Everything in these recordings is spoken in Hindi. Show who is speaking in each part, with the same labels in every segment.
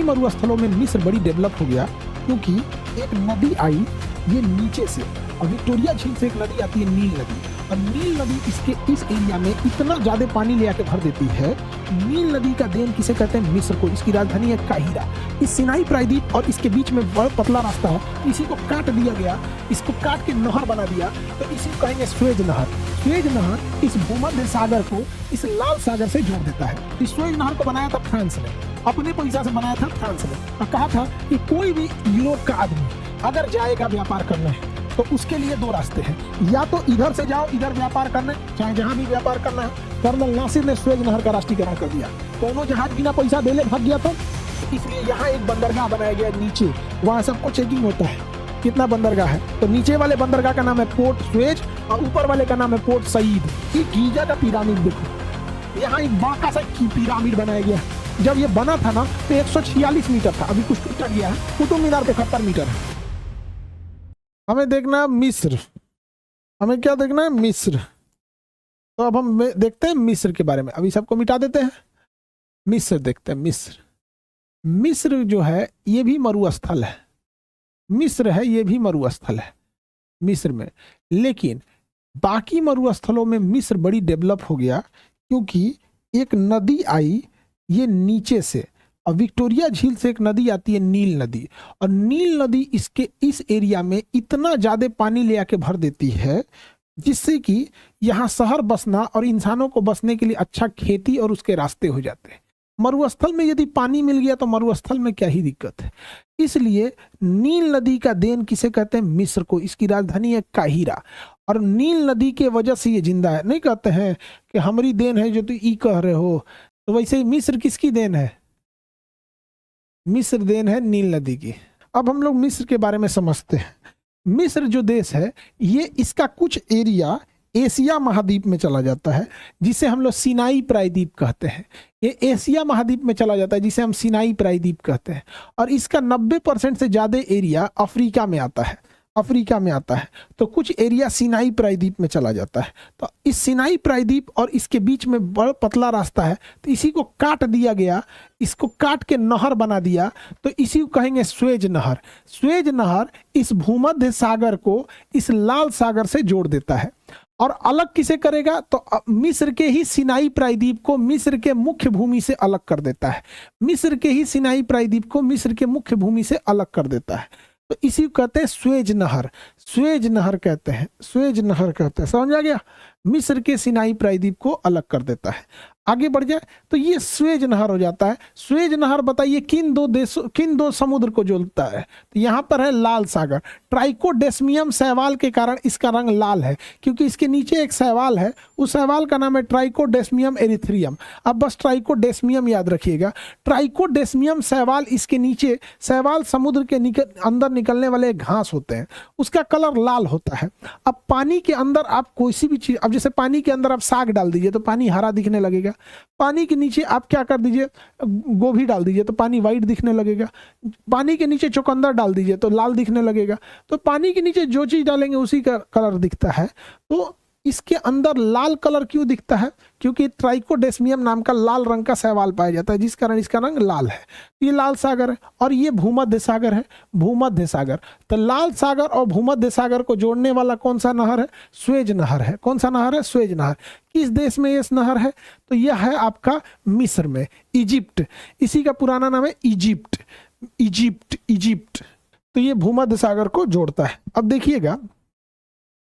Speaker 1: बाकी मरुस्थलों में मिस्र बड़ी डेवलप हो गया क्योंकि एक नदी आई ये नीचे से, और विक्टोरिया झील से एक नदी आती है नील नदी, और नील नदी इसके इस एरिया में इतना ज्यादा पानी ले आके भर देती है। नील नदी का देन किसे कहते हैं? मिस्र को। इसकी राजधानी है काहिरा। इस सिनाई प्रायद्वीप और इसके बीच में बड़ा पतला रास्ता है, इसी को काट दिया गया, इसको काट के नहर बना दिया, तो इसी को कहेंगे स्वेज नहर। स्वेज नहर इस भूमध्य सागर को इस लाल सागर से जोड़ देता है। इस स्वेज नहर को बनाया था फ्रांस ने, अपने पैसा से बनाया था फ्रांस ने, और कहा था कि कोई भी यूरोप का आदमी अगर जाएगा व्यापार करने तो उसके लिए दो रास्ते हैं, या तो इधर से जाओ इधर व्यापार करने, चाहे जहां भी व्यापार करना है। कर्नल नासिर ने स्वेज नहर का राष्ट्रीयकरण कर दिया, दोनों जहाज बिना पैसा देले भाग गया था, इसलिए यहाँ एक बंदरगाह बनाया गया नीचे, वहां सबको चेकिंग होता है कितना बंदरगाह है। तो नीचे वाले बंदरगाह का नाम है पोर्ट स्वेज और ऊपर वाले का नाम है पोर्ट सईद। ये गीजा का पिरामिड देखो, यहाँ एक बाका सा पिरामिड बनाया गया। जब ये बना था ना तो 146 मीटर था, अभी कुछ टूटा गया है। कुतुब मीनार पे 71 मीटर है। हमें देखना है मिस्र, हमें क्या देखना है? मिस्र। तो अब हम देखते हैं मिस्र के बारे में, अभी सबको मिटा देते हैं, मिस्र देखते हैं। मिस्र, मिस्र जो है ये भी मरुस्थल है, मिस्र है ये भी मरुस्थल है मिस्र में। लेकिन बाकी मरुस्थलों में मिस्र बड़ी डेवलप हो गया क्योंकि एक नदी आई ये नीचे से, और विक्टोरिया झील से एक नदी आती है नील नदी, और नील नदी इसके इस एरिया में इतना ज्यादा पानी ले आके भर देती है जिससे कि यहाँ शहर बसना और इंसानों को बसने के लिए अच्छा खेती और उसके रास्ते हो जाते हैं। मरुस्थल में यदि पानी मिल गया तो मरुस्थल में क्या ही दिक्कत है। इसलिए नील नदी का देन किसे कहते हैं? मिस्र को। इसकी राजधानी है काहिरा, और नील नदी के वजह से ये जिंदा है। नहीं कहते हैं कि हमारी देन है जो तू ई कह रहे हो, तो वैसे ही मिस्र किसकी देन है? मिस्र देन है नील नदी की। अब हम लोग मिस्र के बारे में समझते हैं। मिस्र जो देश है ये इसका कुछ एरिया एशिया महाद्वीप में चला जाता है जिसे हम लोग सिनाई प्रायद्वीप कहते हैं। ये एशिया महाद्वीप में चला जाता है जिसे हम सिनाई प्रायद्वीप कहते हैं, और इसका 90% से ज्यादा एरिया अफ्रीका में आता है, अफ्रीका में आता है। तो कुछ एरिया सिनाई प्रायद्वीप में चला जाता है। तो इस सिनाई प्रायद्वीप और इसके बीच में बड़ा पतला रास्ता है, तो इसी को काट दिया गया, इसको काट के नहर बना दिया, तो इसी को कहेंगे स्वेज नहर। स्वेज नहर इस भूमध्य सागर को इस लाल सागर से जोड़ देता है, और अलग किसे करेगा? तो मिस्र के ही सिनाई प्रायद्वीप को मिस्र के मुख्य भूमि से अलग कर देता है। मिस्र के ही सिनाई प्रायद्वीप को मिस्र के मुख्य भूमि से अलग कर देता है। तो इसी को कहते हैं स्वेज नहर। स्वेज नहर कहते हैं, स्वेज नहर कहते हैं। समझ आ गया? मिस्र के सिनाई प्रायद्वीप को अलग कर देता है। आगे बढ़ जाए तो ये स्वेज नहर हो जाता है। स्वेज नहर बताइए किन दो देशों, किन दो समुद्र को जोड़ता है? तो यहाँ पर है लाल सागर। ट्राइकोडेस्मियम शैवाल के कारण इसका रंग लाल है, क्योंकि इसके नीचे एक शैवाल है, उस शैवाल का नाम है ट्राइकोडेस्मियम एरिथ्रियम। अब बस ट्राइकोडेस्मियम याद रखिएगा। ट्राइकोडेस्मियम शैवाल, इसके नीचे शैवाल समुद्र के अंदर निकलने वाले घास होते हैं, उसका कलर लाल होता है। अब पानी के अंदर आप कोई सी भी चीज, अब जैसे पानी के अंदर आप साग डाल दीजिए तो पानी हरा दिखने लगेगा। पानी के नीचे आप क्या कर दीजिए, गोभी डाल दीजिए तो पानी वाइट दिखने लगेगा। पानी के नीचे चुकंदर डाल दीजिए तो लाल दिखने लगेगा। तो पानी के नीचे जो चीज डालेंगे उसी का कलर दिखता है। तो इसके अंदर लाल कलर क्यों दिखता है? क्योंकि ट्राइकोडेस्मियम नाम का लाल रंग का शैवाल पाया जाता है, जिस कारण इसका रंग लाल है। ये लाल सागर है, और ये भूमध्य सागर है, भूमध्य सागर। तो लाल सागर और भूमध्य सागर को जोड़ने वाला कौन सा नहर है? स्वेज नहर है। कौन सा नहर है? स्वेज नहर। किस देश में ये नहर है? तो यह है आपका मिस्र में, इजिप्ट। इसी का पुराना नाम है इजिप्ट, इजिप्ट, इजिप्ट। तो ये भूमध्य सागर को जोड़ता है। अब देखिएगा,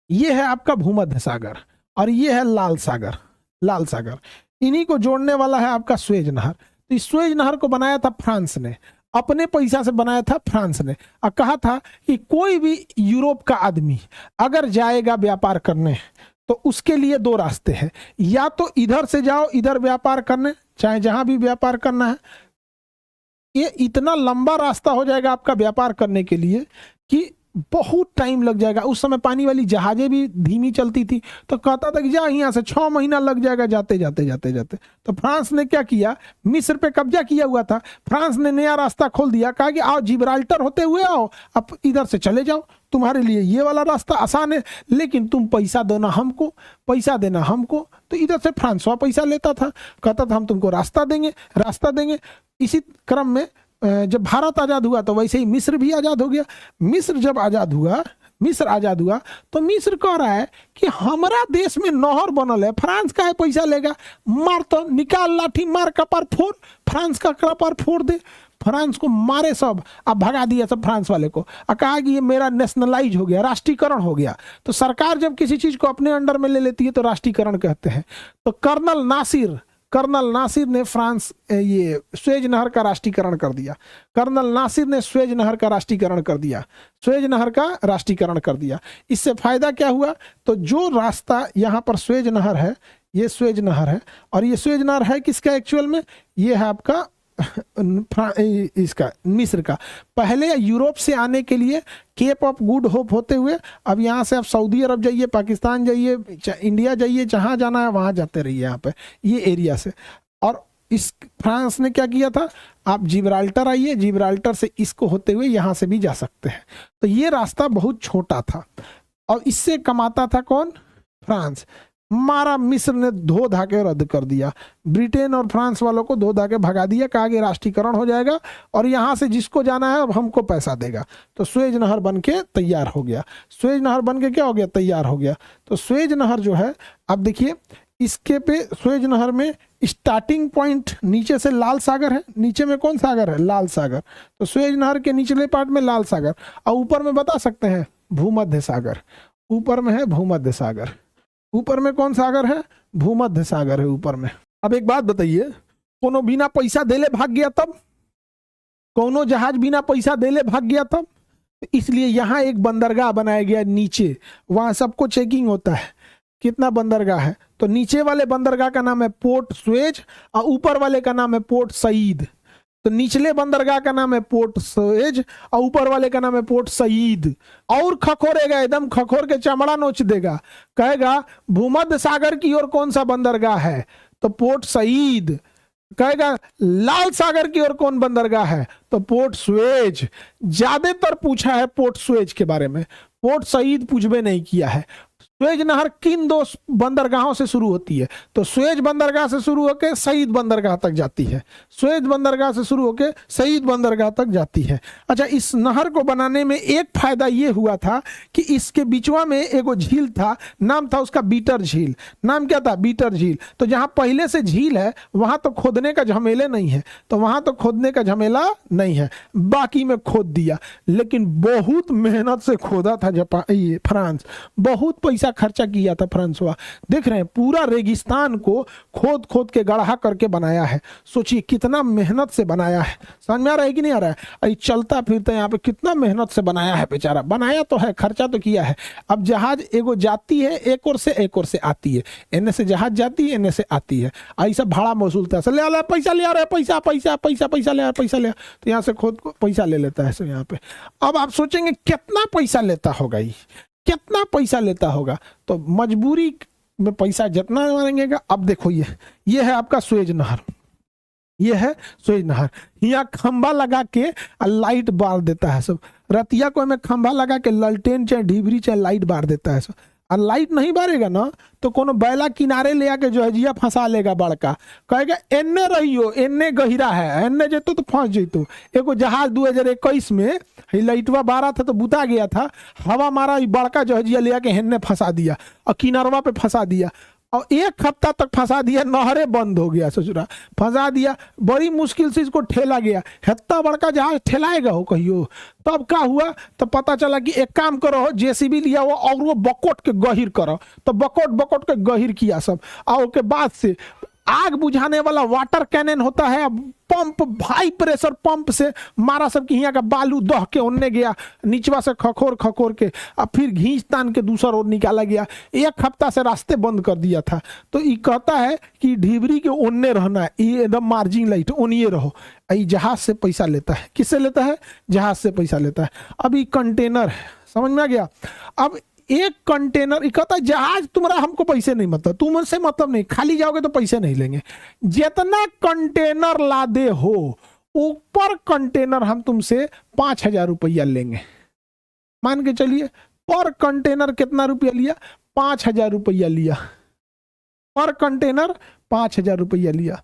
Speaker 1: ये है आपका भूमध्य सागर और ये है लाल सागर, लाल सागर। इन्हीं को जोड़ने वाला है आपका स्वेज नहर। तो इस स्वेज नहर को बनाया था फ्रांस ने, अपने पैसा से बनाया था फ्रांस ने, और कहा था कि कोई भी यूरोप का आदमी अगर जाएगा व्यापार करने तो उसके लिए दो रास्ते हैं, या तो इधर से जाओ इधर व्यापार करने, चाहे जहां भी व्यापार करना है। ये इतना लंबा रास्ता हो जाएगा आपका व्यापार करने के लिए कि बहुत टाइम लग जाएगा। उस समय पानी वाली जहाजें भी धीमी चलती थी, तो कहता था कि जा यहाँ से 6 महीना लग जाएगा जाते जाते जाते जाते। तो फ्रांस ने क्या किया, मिस्र पे कब्जा किया हुआ था, फ्रांस ने नया रास्ता खोल दिया, कहा कि आओ जिब्राल्टर होते हुए आओ, अब इधर से चले जाओ, तुम्हारे लिए ये वाला रास्ता आसान है, लेकिन तुम पैसा देना हमको, पैसा देना हमको। तो इधर से फ्रांसवा पैसा लेता था, कहता था हम तुमको रास्ता देंगे, रास्ता देंगे। इसी क्रम में जब भारत आज़ाद हुआ तो वैसे ही मिस्र भी आज़ाद हो गया। मिस्र जब आज़ाद हुआ, मिस्र आज़ाद हुआ तो मिस्र कह रहा है कि हमारा देश में नहर बनल है, फ्रांस का है पैसा लेगा, मार तो निकाल लाठी मार कपार फोड़, फ्रांस का कपार फोड़ दे। फ्रांस को मारे सब, अब भगा दिया सब फ्रांस वाले को, और कहा कि ये मेरा नेशनलाइज हो गया, राष्ट्रीयकरण हो गया। तो सरकार जब किसी चीज़ को अपने अंडर में ले लेती है तो राष्ट्रीयकरण कहते हैं। तो कर्नल नासिर ने फ्रांस ये स्वेज नहर का राष्ट्रीयकरण कर दिया। कर्नल नासिर ने स्वेज नहर का राष्ट्रीयकरण कर दिया, स्वेज नहर का राष्ट्रीयकरण कर दिया। इससे फायदा क्या हुआ? तो जो रास्ता यहाँ पर स्वेज नहर है, ये स्वेज नहर है, और ये स्वेज नहर है किसका एक्चुअल में? ये है आपका इसका, मिस्र का। पहले यूरोप से आने के लिए केप ऑफ गुड होप होते हुए, अब यहाँ से आप सऊदी अरब जाइए, पाकिस्तान जाइए, इंडिया जाइए, जहाँ जाना है वहाँ जाते रहिए यहाँ पे ये एरिया से। और इस फ्रांस ने क्या किया था, आप जिब्राल्टर आइए, जिब्राल्टर से इसको होते हुए यहाँ से भी जा सकते हैं। तो ये रास्ता बहुत छोटा था और इससे कमाता था कौन? फ्रांस। मारा मिस्र ने धो धा के रद्द कर दिया, ब्रिटेन और फ्रांस वालों को धो धा के भगा दिया, कहा कि राष्ट्रीयकरण हो जाएगा और यहाँ से जिसको जाना है अब हमको पैसा देगा। तो स्वेज नहर बन के तैयार हो गया। स्वेज नहर बन के क्या हो गया? तैयार हो गया। तो स्वेज नहर जो है, आप देखिए इसके पे स्वेज नहर में स्टार्टिंग पॉइंट नीचे से लाल सागर है, नीचे में कौन सागर है? लाल सागर। तो स्वेज नहर के निचले पार्ट में लाल सागर, और ऊपर में बता सकते हैं भूमध्य सागर, ऊपर में है भूमध्य सागर। ऊपर में कौन सागर है? भूमध्य सागर है ऊपर में। अब एक बात बताइए, कोनो बिना पैसा देले भाग गया तब? कोनो जहाज बिना पैसा देले भाग गया तब? इसलिए यहाँ एक बंदरगाह बनाया गया नीचे, वहां सबको चेकिंग होता है कितना बंदरगाह है। तो नीचे वाले बंदरगाह का नाम है पोर्ट स्वेज और ऊपर वाले का नाम है पोर्ट सईद। तो निचले बंदरगाह का नाम है पोर्ट स्वेज और ऊपर वाले का नाम है पोर्ट सईद। और खखोरेगा, एकदम खखोर के चमड़ा नोच देगा, कहेगा भूमध्य सागर की ओर कौन सा बंदरगाह है? तो पोर्ट सईद। कहेगा लाल सागर की ओर कौन बंदरगाह है? तो पोर्ट स्वेज। ज्यादातर पूछा है पोर्ट स्वेज के बारे में, पोर्ट सईद पूछबे नहीं किया है। स्वेज नहर किन दो बंदरगाहों से शुरू होती है? तो स्वेज बंदरगाह से शुरू होकर सईद बंदरगाह तक जाती है, स्वेज बंदरगाह से शुरू होकर सईद बंदरगाह तक जाती है। अच्छा, इस नहर को बनाने में एक फायदा ये हुआ था कि इसके बीचवा में एगो झील था, नाम था उसका बीटर झील। नाम क्या था? बीटर झील। तो जहां पहले से झील है वहां तो खोदने का झमेले नहीं है, तो वहां तो खोदने का झमेला नहीं है, बाकी में खोद दिया। लेकिन बहुत मेहनत से खोदा था जापान, ये फ्रांस, बहुत पैसा खर्चा किया था फ्रांसवा। देख रहे हैं पूरा रेगिस्तान को खोद खोद के गढ़ा करके बनाया है। सोचिए कितना मेहनत से बनाया है। समझ में आ रहा है कि नहीं आ रहा है? अरे चलता फिरता यहाँ पे कितना मेहनत से बनाया है बेचारा। बनाया तो है, खर्चा तो किया है। अब जहाज एगो जाती है एक ओर से, एक ओर से आती है, एने से जहाज जाती है, एने से आती है, ऐसा भाड़ा वसूलता है, ले आ रहा है पैसा, ले आ रहा है पैसा, पैसा पैसा पैसा ले आ, पैसा ले, तो यहाँ से खोद को पैसा ले लेता है सब यहाँ पे। अब आप सोचेंगे कितना पैसा लेता होगा, ये कितना पैसा लेता होगा? तो मजबूरी में पैसा जितना मांगेगा। अब देखो ये है आपका स्वेज नहर, ये है स्वेज नहर। यहाँ खंबा लगा के लाइट बार देता है सब, रतिया को में खंबा लगा के ललटेन चाहे ढिबरी चाहे लाइट बार देता है सब। और लाइट नहीं बारेगा ना तो कोनो बैला किनारे ले आके जो है जिया फंसा लेगा बड़का, कहेगा एन्ने रहियो, एन्ने गहिरा है, एन्ने जेतो तो फंस जेतो। एगो जहाज 2021 में लाइटवा बारा था तो बुता गया था, हवा मारा बड़का जहाजिया ले आके हेन्ने फंसा दिया और किनारवा पे फंसा दिया, और 1 हफ्ता तक फंसा दिया, नहरे बंद हो गया, ससुरा फंसा दिया, बड़ी मुश्किल से इसको ठेला गया। हेत्ता बड़का जहाज ठेलाएगा हो कहियो? तब क्या हुआ? तो पता चला कि एक काम करो, जेसीबी लिया वो और वो बकोट के गहिर करो, तो बकोट बकोट के गहिर किया सब। और के बाद से आग बुझाने वाला वाटर कैनन होता है, पंप, हाई प्रेशर पंप से मारा सब कि यहाँ का बालू दह के उनने गया, नीचवा से खखोर खखोर के, अब फिर घींच तान के दूसरा रोड निकाला गया। 1 हफ्ता से रास्ते बंद कर दिया था। तो ये कहता है कि ढिबरी के ओन्ने रहना है, ये एकदम मार्जिन लाइट ओनिए रहो। ये जहाज से पैसा लेता है। किससे लेता है? जहाज से पैसा लेता है। अब ये कंटेनर है, समझ में आ गया? अब एक कंटेनर, कहता है जहाज तुम्हारा हमको पैसे नहीं, मतलब तुमसे मतलब नहीं, खाली जाओगे तो पैसे नहीं लेंगे, जितना कंटेनर लादे हो ऊपर कंटेनर हम तुमसे 5,000 रुपया लेंगे। मान के चलिए पर कंटेनर कितना रुपया लिया? 5,000 रुपया लिया पर कंटेनर, 5,000 रुपया लिया।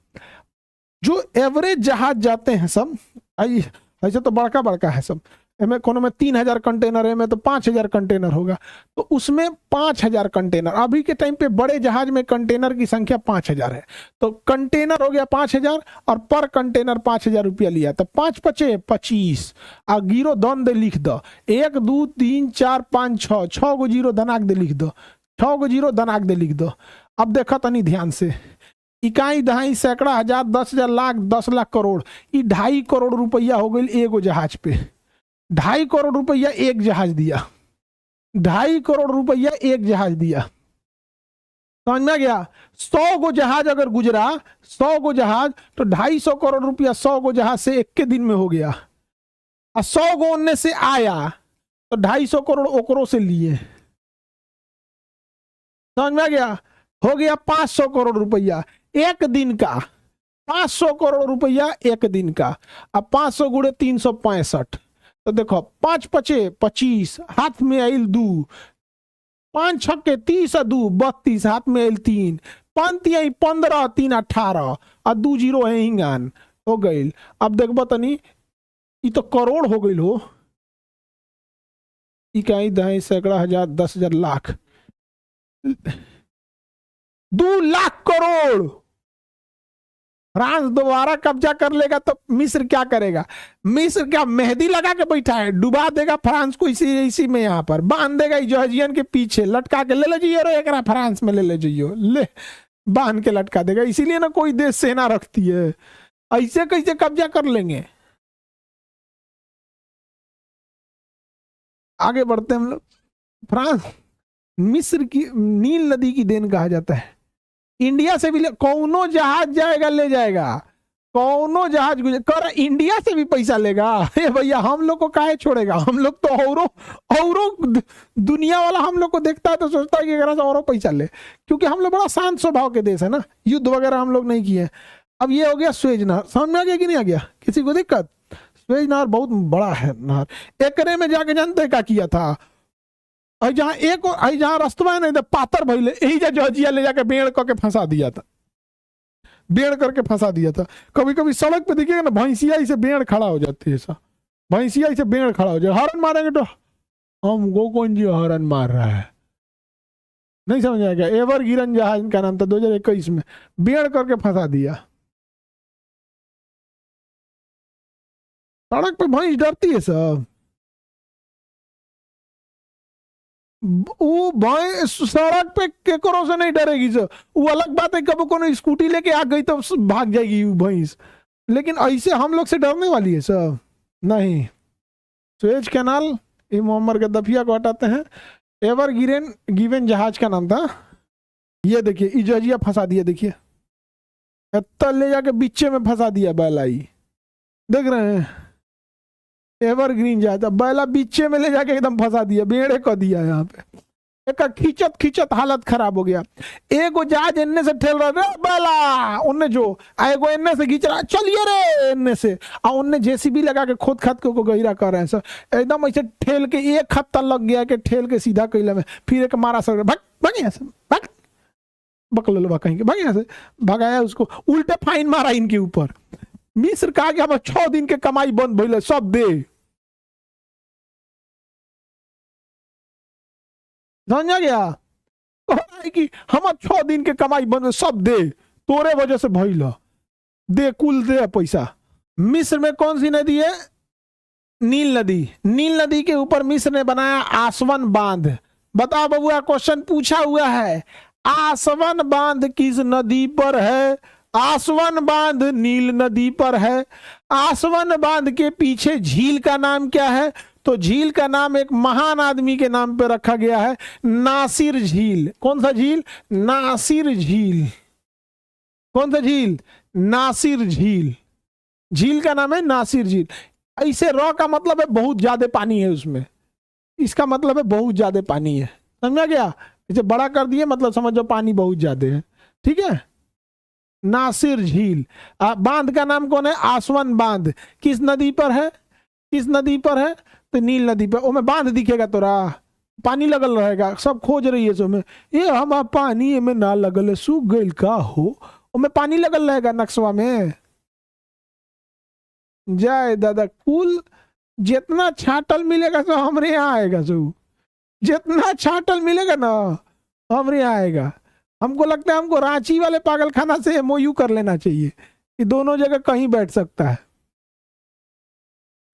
Speaker 1: जो एवरेज जहाज जाते हैं सब आई ऐसे तो बड़का बड़का है सब, एमे कोनो में 3,000 कंटेनर है, में तो 5,000 कंटेनर होगा, तो उसमें 5,000 कंटेनर। अभी के टाइम पे बड़े जहाज में कंटेनर की संख्या 5,000 है, तो कंटेनर हो गया 5,000 और पर कंटेनर 5,000 रुपया लिया, तो 5 पचे 25 आ गिरो दन दे लिख दो, 1 2 3 4 5 6 6 गो जीरो दनाक दे लिख दो, 6 गो जीरो दनाक दे लिख दो। अब देखो तनी ध्यान से, इकाई दहाई सैकड़ा हजार 10,000 लाख 10 लाख करोड़, ई 2.5 करोड़ रुपया हो गई एगो जहाज पे। 2.5 करोड़ रुपया एक जहाज दिया, 2.5 करोड़ रुपया एक जहाज दिया, समझ में आ गया। 100 गो जहाज अगर गुजरा, 100 गो जहाज, तो 250 करोड़ रुपया 100 गो जहाज से एक के दिन में हो गया। और 100 गो उनने से आया तो 250 करोड़ ओकरों से लिए, समझ में आ गया। हो गया 500 करोड़ रुपया एक दिन का, 500 करोड़ रुपया एक दिन का। अब 500 गुणे 365, तो देखो 5 पचे 25, हाथ में आइल 2, 5 छक्के 30 2 32, हाथ में आइल 3, 5 तिहाई 15 3 18 और 2 जीरो है हिंगान हो गई। अब देखबो तनी ये तो करोड़ हो गई हो, इकाई दहाई सैकड़ा हजार 10,000 लाख, 2 लाख करोड़। फ्रांस दोबारा कब्जा कर लेगा तो मिस्र क्या करेगा? मिस्र क्या मेहंदी लगा के बैठा है, डुबा देगा फ्रांस को इसी में, यहाँ पर बांध देगा जॉर्जियन के पीछे लटका के, ले जाइए रो एक फ्रांस में ले जाइयो, ले बांध के लटका देगा। इसीलिए ना कोई देश सेना रखती है, ऐसे कैसे कब्जा कर लेंगे। आगे बढ़ते हम लोग। फ्रांस मिस्र की नील नदी की देन कहा जाता है। इंडिया से भी कौनो जहाज जाएगा ले जाएगा, कौनो जहाज कर इंडिया से भी पैसा लेगा। हे भैया हम लोग को काहे छोड़ेगा, हम लोग तो औरों दुनिया वाला हम लोग को देखता है तो सोचता है कि अगर औरों पैसा ले, क्योंकि हम लोग बड़ा शांत स्वभाव के देश है ना, युद्ध वगैरह हम लोग नहीं किए। अब ये हो गया स्वेज नहर, समझ में आ गया कि नहीं आ गया किसी को दिक्कत? स्वेज नहर बहुत बड़ा है नहर। एकरे में जाके जानते क्या किया था, जहाँ एक जहाँ रस्तवा है ना पातर भइले, यही जॉर्जिया ले जाके बेड़ करके फंसा दिया था, बेड़ करके फंसा दिया था। कभी कभी सड़क पे देखिएगा ना भैंसिया से बेड़ खड़ा हो जाती है, ऐसा भैंसिया से बेड़ खड़ा हो जाए, हॉर्न मारेंगे तो हमको कौन जी हॉर्न मार रहा है, नहीं समझ आएगा। एवर गिरन जहाज का नाम था, 2021 में बेड़ करके फंसा दिया। सड़क पे भैंस डरती है सब, वो भाई सड़क पे केकरों से नहीं डरेगी सर, वो अलग बात है कभी कोनो स्कूटी लेके आ गई तो भाग जाएगी भैंस, लेकिन ऐसे हम लोग से डरने वाली है सर नहीं। सुएज कैनाल, ये मोहम्मद गद्दाफिया को हटाते हैं। एवर गिवन जहाज का नाम था, ये देखिए इजजिया फंसा दिया, देखिए ले जाके बीचे में फंसा दिया बैलाई, देख रहे हैं एवरग्रीन जहाज, बैला बीचे में ले जाके एकदम फंसा दिया, बेड़े को दिया यहाँ पे, एक खींचत खींचत हालत खराब हो गया। एगो जहाज इनने से ठेल रहा है बैला, उनने जो एगो इनने से खींच रहा चलिए रे इनने से, और उनने जेसीबी लगा के खोद खाद को गहिरा कर रहे हैं सर, एकदम ऐसे ठेल के 1 हफ्ता लग गया कि ठेल के सीधा कैला में, फिर एक मारा सर भाग यहाँ से, भाग बकल लो कहीं के, भाग यहाँ से, भगाया उसको, उल्टे फाइन मारा इनके ऊपर। मिस्र कहा कि हम 6 दिन के कमाई बंद भइले सब दे, समझ गया कि हम 6 दिन के कमाई बंद सब दे, तोरे वजह से भइल दे, कुल दे पैसा। मिस्र में कौन सी नदी है? नील नदी। नील नदी के ऊपर मिस्र ने बनाया आसवन बांध। बताओ बबुआ, क्वेश्चन पूछा हुआ है, आसवन बांध किस नदी पर है? आसवन बांध नील नदी पर है। आसवन बांध के पीछे झील का नाम क्या है? तो झील का नाम एक महान आदमी के नाम पे रखा गया है, नासिर झील। कौन सा झील? नासिर झील। कौन सा झील? नासिर झील। झील का नाम है नासिर झील। ऐसे रॉ का मतलब है बहुत ज्यादा पानी है उसमें, इसका मतलब है बहुत ज्यादा पानी है, समझ में आ गया? इसे बड़ा कर दिए मतलब समझो पानी बहुत ज्यादा है, ठीक है। नासिर झील। बांध का नाम कौन है? आसवन बांध। किस नदी पर है? किस नदी पर है? तो नील नदी पर। ओमे बांध दिखेगा तोरा, पानी लगल रहेगा, सब खोज रही है सो में, ये हम पानी में ना लगल है, सूख गइल का हो, ओमे पानी लगल रहेगा नक्शवा में। जय दादा कुल जितना छाटल मिलेगा सब हमरे यहाँ आएगा। सब जितना छाटल मिलेगा ना हमरे यहाँ आएगा। हमको लगता है हमको रांची वाले पागलखाना से एमओयू कर लेना चाहिए कि दोनों जगह कहीं बैठ सकता है,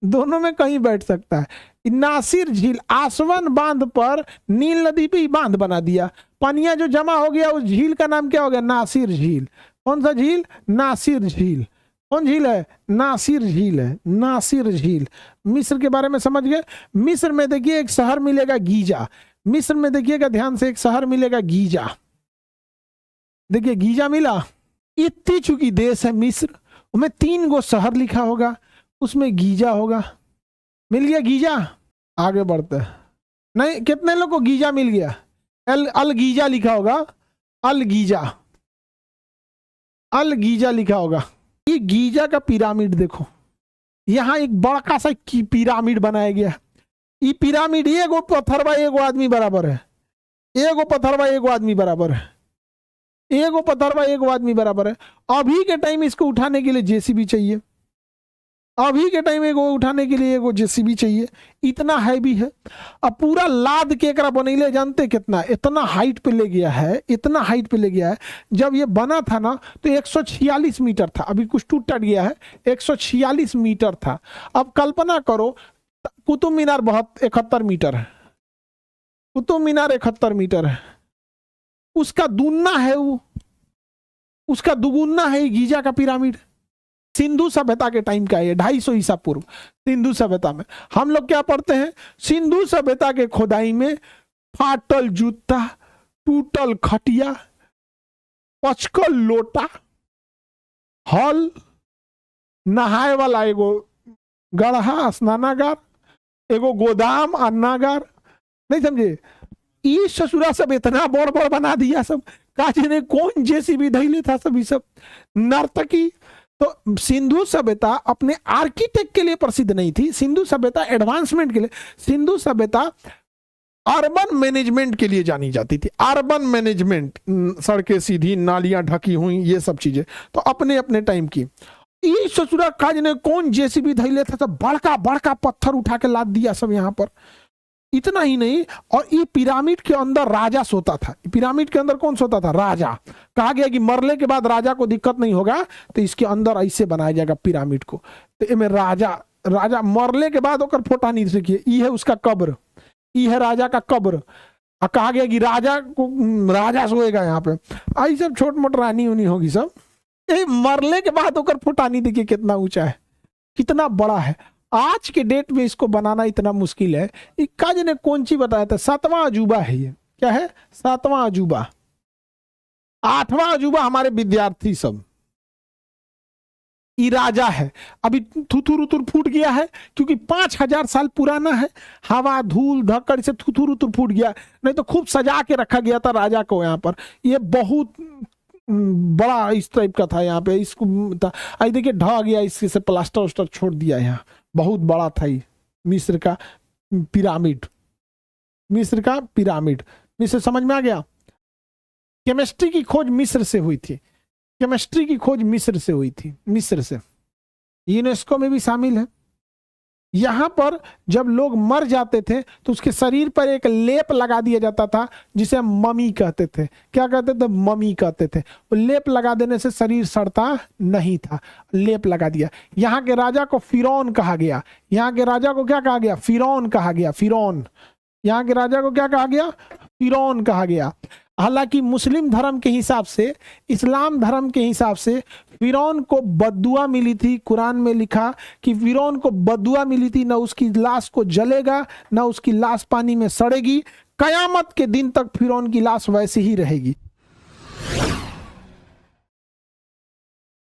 Speaker 1: दोनों में कहीं बैठ सकता है। नासिर झील आसवन बांध पर नील नदी पे ही बांध बना दिया, पानिया जो जमा हो गया उस झील का नाम क्या हो गया? नासिर झील। कौन सा झील? नासिर झील। कौन झील है? नासिर झील है। नासिर झील। मिस्र के बारे में समझ गए? मिस्र में देखिए एक शहर मिलेगा गीजा। मिस्र में देखिएगा ध्यान से, एक शहर मिलेगा गीजा। देखिए गीजा मिला। इतनी चुकी देश है मिस्र, उसमें 3 गो शहर लिखा होगा, उसमें गीजा होगा। मिल गया गीजा। आगे बढ़ते हैं। नहीं, कितने लोग को गीजा मिल गया? अल गीजा लिखा होगा। अल गीजा, अल गीजा लिखा होगा। ये गीजा का पिरामिड देखो, यहाँ एक बड़ा सा पिरामिड बनाया गया। ये पिरामिड एगो पत्थर बा एगो आदमी बराबर है, एगो पत्थर बा एगो आदमी बराबर है, एगो पत्थर बा एगो आदमी बराबर है। अभी के टाइम इसको उठाने के लिए जेसीबी चाहिए, अभी के टाइम एगो उठाने के लिए एगो जेसीबी चाहिए, इतना हैवी है। अब पूरा लाद के एकरा बनैले जानते कितना? इतना हाइट पे ले गया है, इतना हाइट पे ले गया है। जब ये बना था ना तो 146 मीटर था, अभी कुछ टूट टट गया है, 146 मीटर था। अब कल्पना करो कुतुब मीनार बहुत 71 मीटर है, कुतुब मीनार 71 मीटर है, उसका दुगुना है वो, उसका दुगुना है गीजा का पिरामिड। सिंधु सभ्यता के टाइम का है, 250 ईसा पूर्व। सिंधु सभ्यता में हम लोग क्या पढ़ते हैं? सिंधु सभ्यता के खोदाई में फाटल जूता, टूटल खटिया, पचकल लोटा, हल, नहाए वाला एगो गढ़ा स्नानागार, एगो गोदाम अन्नागार। नहीं समझे? ये ससुरा सब इतना बड़ बड़ बना दिया सब, काजी ने कौन जेसीबी धैले था सब, ये सब नर्तकी। तो सिंधु सभ्यता अपने आर्किटेक्ट के लिए प्रसिद्ध नहीं थी, सिंधु सभ्यता एडवांसमेंट के लिए, सिंधु सभ्यता अर्बन मैनेजमेंट के लिए जानी जाती थी। अर्बन मैनेजमेंट, सड़कें सीधी, नालियां ढकी हुई, ये सब चीजें तो अपने अपने टाइम की। ये ससुरा काज ने कौन जेसीबी धैले था, सब बड़का बड़का पत्थर उठा के लाद दिया सब यहाँ पर। इतना ही नहीं, और ये पिरामिड के अंदर राजा सोता था। पिरामिड के अंदर कौन सोता था? राजा। कहा गया कि मरने के बाद राजा को दिक्कत नहीं होगा तो इसके अंदर ऐसे बनाया जाएगा पिरामिड को। तो इसमें राजा मरने के बाद होकर फोटा नहीं देखिए, ये है उसका कब्र, ये है राजा का कब्र। कहा गया कि राजा सोएगा यहाँ पे। आई सब छोट मोट रानी उनी होगी सब। ये मरने के बाद होकर फोटा नहीं देखिए कितना ऊंचा है, कितना बड़ा है। आज के डेट में इसको बनाना इतना मुश्किल है। काज ने कौन सी बताया था? 7वां अजूबा है ये। क्या है? 7वां अजूबा। 8वां अजूबा हमारे विद्यार्थी सब। ये राजा है, अभी थुथुर उथुर फूट गया है क्योंकि 5000 साल पुराना है। हवा धूल धक्कड़ से थुथुर उथुर फूट गया, नहीं तो खूब सजा के रखा गया था राजा को यहाँ पर। ये बहुत बड़ा इस टाइप का था यहाँ पे, इसको आई देखिए ढह गया, इससे से प्लास्टर उस्टर छोड़ दिया। यहाँ बहुत बड़ा था ये मिस्र का पिरामिड। मिस्र का पिरामिड, मिस्र समझ में आ गया? केमिस्ट्री की खोज मिस्र से हुई थी, केमिस्ट्री की खोज मिस्र से हुई थी, मिस्र से। यूनेस्को में भी शामिल है। यहां पर जब लोग मर जाते थे तो उसके शरीर पर एक लेप लगा दिया जाता था जिसे हम ममी कहते थे। क्या कहते थे? ममी कहते थे। वो लेप लगा देने से शरीर सड़ता नहीं था, लेप लगा दिया। यहाँ के राजा को फिरौन कहा गया। यहाँ के राजा को क्या कहा गया? फिरौन कहा गया। फिरौन, यहाँ के राजा को क्या कहा गया? फिरौन कहा गया। हालांकि मुस्लिम धर्म के हिसाब से, इस्लाम धर्म के हिसाब से फिरौन को बद्दुआ मिली थी। कुरान में लिखा कि फिरौन को बद्दुआ मिली थी, ना उसकी लाश को जलेगा ना उसकी लाश पानी में सड़ेगी, कयामत के दिन तक फिरौन की लाश वैसे ही रहेगी।